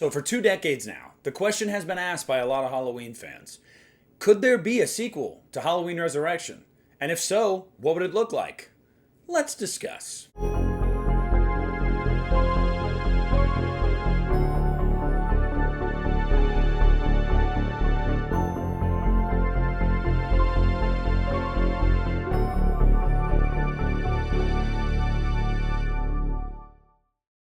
So for 2 decades now, the question has been asked by a lot of Halloween fans. Could there be a sequel to Halloween Resurrection? And if so, what would it look like? Let's discuss.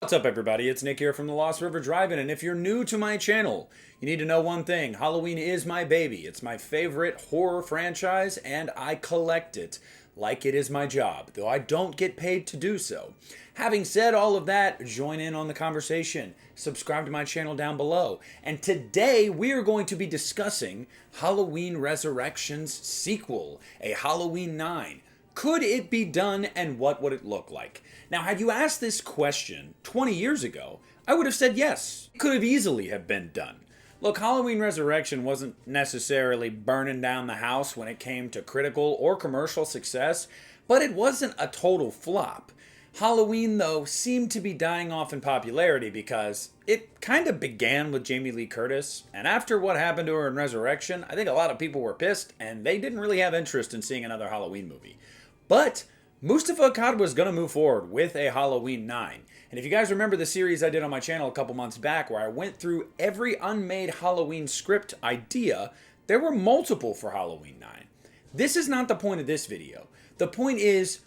What's up, everybody? It's Nick here from the Lost River Drive-In, and if you're new to my channel, you need to know one thing. Halloween is my baby. It's my favorite horror franchise, and I collect it like it is my job, though I don't get paid to do so. Having said all of that, join in on the conversation. Subscribe to my channel down below. And today, we are going to be discussing Halloween Resurrection's sequel, a Halloween 9. Could it be done, and what would it look like? Now, had you asked this question 20 years ago, I would have said yes. It could have easily have been done. Look, Halloween Resurrection wasn't necessarily burning down the house when it came to critical or commercial success, but it wasn't a total flop. Halloween, though, seemed to be dying off in popularity because it kind of began with Jamie Lee Curtis, and after what happened to her in Resurrection, I think a lot of people were pissed, and they didn't really have interest in seeing another Halloween movie. But Mustafa Akkad was going to move forward with a Halloween 9. And if you guys remember the series I did on my channel a couple months back where I went through every unmade Halloween script idea, there were multiple for Halloween 9. This is not the point of this video. The point is,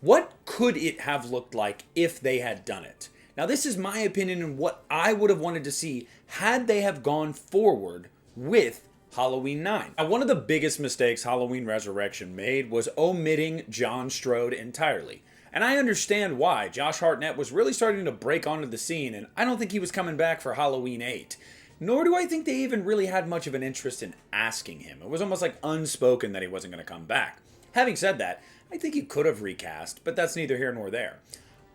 what could it have looked like if they had done it? Now, this is my opinion and what I would have wanted to see had they have gone forward with Halloween 9. Now, one of the biggest mistakes Halloween Resurrection made was omitting John Strode entirely. And I understand why. Josh Hartnett was really starting to break onto the scene, and I don't think he was coming back for Halloween 8. Nor do I think they even really had much of an interest in asking him. It was almost like unspoken that he wasn't going to come back. Having said that, I think you could have recast, but that's neither here nor there.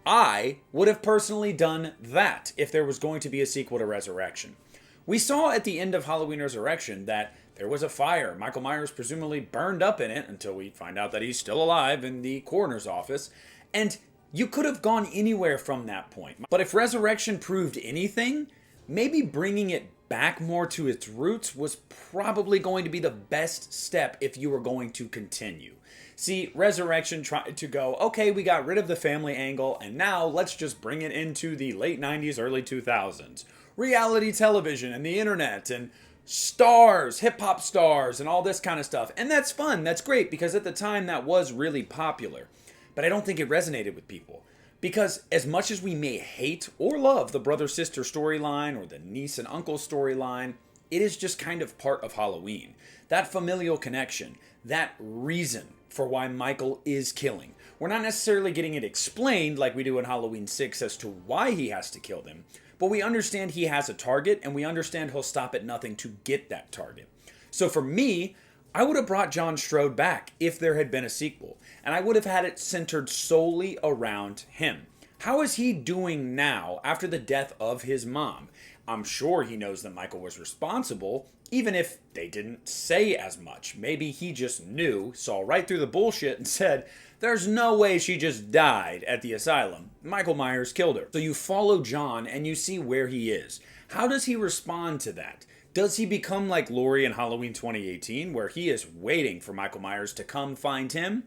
I would have personally done that if there was going to be a sequel to Resurrection. We saw at the end of Halloween Resurrection that there was a fire. Michael Myers presumably burned up in it until we find out that he's still alive in the coroner's office. And you could have gone anywhere from that point. But if Resurrection proved anything, maybe bringing it back more to its roots was probably going to be the best step if you were going to continue. See, Resurrection tried to go, okay, we got rid of the family angle, and now let's just bring it into the late 90s, early 2000s. Reality television and the internet and stars, hip-hop stars and all this kind of stuff. And that's fun, that's great, because at the time that was really popular. But I don't think it resonated with people. Because as much as we may hate or love the brother-sister storyline or the niece and uncle storyline, it is just kind of part of Halloween. That familial connection, that reason for why Michael is killing. We're not necessarily getting it explained like we do in Halloween 6 as to why he has to kill them. But we understand he has a target, and we understand he'll stop at nothing to get that target. So for me, I would have brought John Strode back if there had been a sequel, and I would have had it centered solely around him. How is he doing now after the death of his mom? I'm sure he knows that Michael was responsible, even if they didn't say as much. Maybe he just knew, saw right through the bullshit, and said, there's no way she just died at the asylum. Michael Myers killed her. So you follow John and you see where he is. How does he respond to that? Does he become like Laurie in Halloween 2018, where he is waiting for Michael Myers to come find him?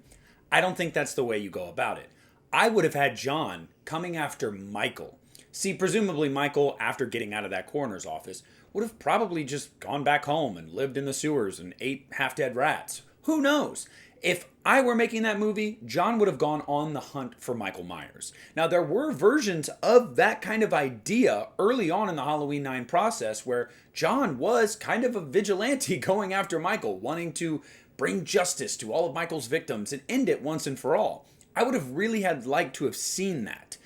I don't think that's the way you go about it. I would have had John coming after Michael. See, presumably Michael, after getting out of that coroner's office, would have probably just gone back home and lived in the sewers and ate half-dead rats. Who knows? If I were making that movie, John would have gone on the hunt for Michael Myers. Now, there were versions of that kind of idea early on in the Halloween 9 process where John was kind of a vigilante going after Michael, wanting to bring justice to all of Michael's victims and end it once and for all. I would have really liked to have seen that.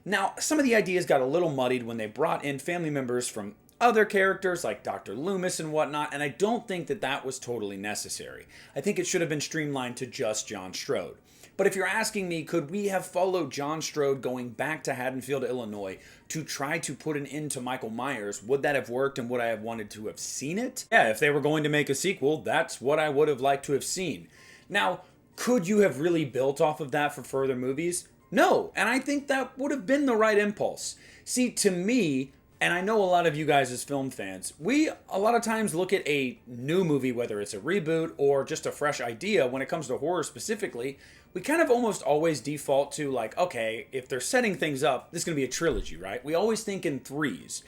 Now, some of the ideas got a little muddied when they brought in family members from other characters like Dr. Loomis and whatnot, and I don't think that that was totally necessary. I think it should have been streamlined to just John Strode. But if you're asking me, could we have followed John Strode going back to Haddonfield, Illinois to try to put an end to Michael Myers? Would that have worked, and would I have wanted to have seen it? Yeah, if they were going to make a sequel, that's what I would have liked to have seen. Now, could you have really built off of that for further movies? No, and I think that would have been the right impulse. See, to me, And I know a lot of you guys as film fans, we a lot of times look at a new movie, whether it's a reboot or just a fresh idea, when it comes to horror specifically, we kind of almost always default to like, okay, if they're setting things up, this is going to be a trilogy, right? We always think in threes.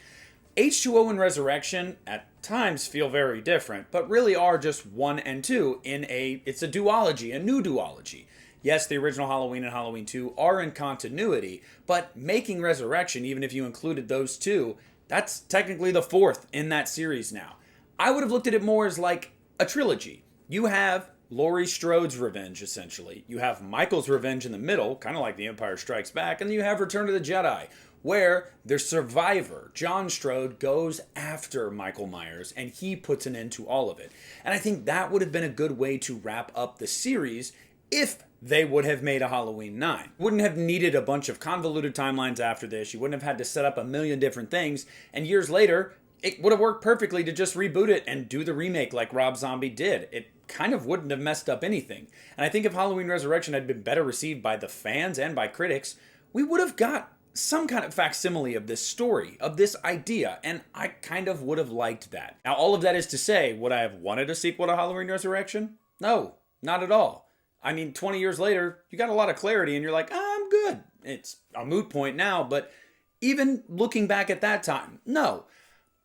H2O and Resurrection at times feel very different, but really are just 1 and 2 it's a duology, a new duology. Yes, the original Halloween and Halloween 2 are in continuity, but making Resurrection, even if you included those two, that's technically the fourth in that series now. I would have looked at it more as like a trilogy. You have Laurie Strode's revenge, essentially. You have Michael's revenge in the middle, kind of like The Empire Strikes Back, and then you have Return of the Jedi, where the survivor, John Strode, goes after Michael Myers, and he puts an end to all of it. And I think that would have been a good way to wrap up the series if they would have made a Halloween 9. Wouldn't have needed a bunch of convoluted timelines after this. You wouldn't have had to set up a million different things. And years later, it would have worked perfectly to just reboot it and do the remake like Rob Zombie did. It kind of wouldn't have messed up anything. And I think if Halloween Resurrection had been better received by the fans and by critics, we would have got some kind of facsimile of this story, of this idea, and I kind of would have liked that. Now, all of that is to say, would I have wanted a sequel to Halloween Resurrection? No, not at all. I mean, 20 years later, you got a lot of clarity and you're like, I'm good. It's a moot point now, but even looking back at that time, no.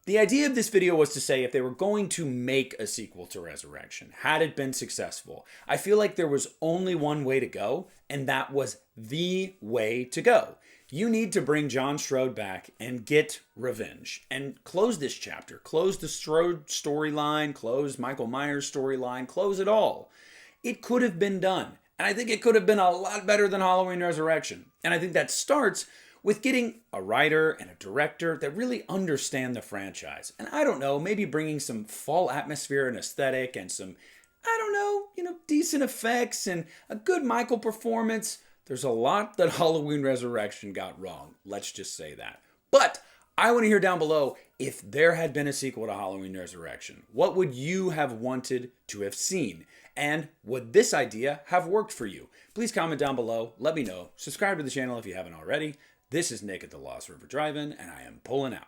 The idea of this video was to say if they were going to make a sequel to Resurrection, had it been successful, I feel like there was only one way to go, and that was the way to go. You need to bring John Strode back and get revenge and close this chapter. Close the Strode storyline, close Michael Myers storyline, close it all. It could have been done. And I think it could have been a lot better than Halloween Resurrection. And I think that starts with getting a writer and a director that really understand the franchise. And I don't know, maybe bringing some fall atmosphere and aesthetic and some, decent effects and a good Michael performance. There's a lot that Halloween Resurrection got wrong. Let's just say that. But I want to hear down below if there had been a sequel to Halloween Resurrection. What would you have wanted to have seen? And would this idea have worked for you? Please comment down below. Let me know. Subscribe to the channel if you haven't already. This is Nick at the Lost River Drive-In, and I am pulling out.